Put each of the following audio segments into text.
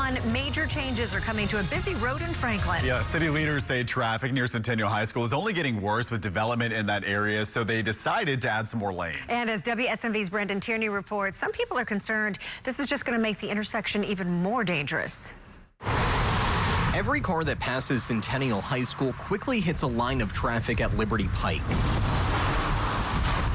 one, major changes are coming to a busy road in Franklin. Yeah, city leaders say traffic near Centennial High School is only getting worse with development in that area, so they decided to add some more lanes. And as WSMV's Brendan Tierney reports, some people are concerned this is just going to make the intersection even more dangerous. Every car that passes Centennial High School quickly hits a line of traffic at Liberty Pike,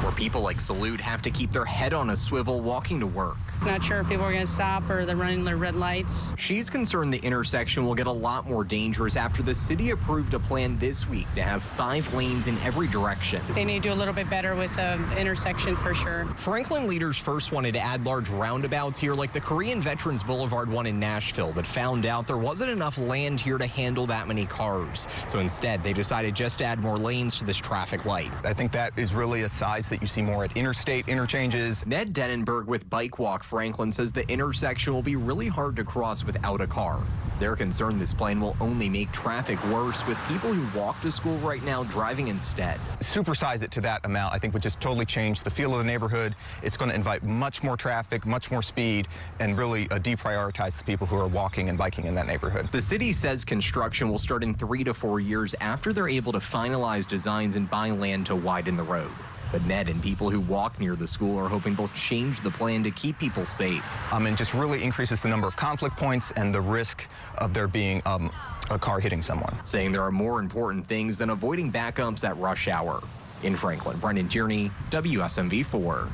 where people like Salute have to keep their head on a swivel walking to work. Not sure if people are going to stop or they're running their red lights. She's concerned the intersection will get a lot more dangerous after the city approved a plan this week to have 5 lanes in every direction. They need to do a little bit better with the intersection for sure. Franklin leaders first wanted to add large roundabouts here like the Korean Veterans Boulevard one in Nashville, but found out there wasn't enough land here to handle that many cars. So instead, they decided just to add more lanes to this traffic light. I think that is really a size that you see more at interstate interchanges. Ned Denenberg with Bike Walk Franklin says the intersection will be really hard to cross without a car. They're concerned this plan will only make traffic worse, with people who walk to school right now driving instead. Supersize it to that amount, I think, would just totally change the feel of the neighborhood. It's going to invite much more traffic, much more speed, and really deprioritize the people who are walking and biking in that neighborhood. The city says construction will start in 3 to 4 years after they're able to finalize designs and buy land to widen the road. But Ned and people who walk near the school are hoping they'll change the plan to keep people safe. And just really increases the number of conflict points and the risk of there being a car hitting someone. Saying there are more important things than avoiding backups at rush hour. In Franklin, Brendan Tierney, WSMV4.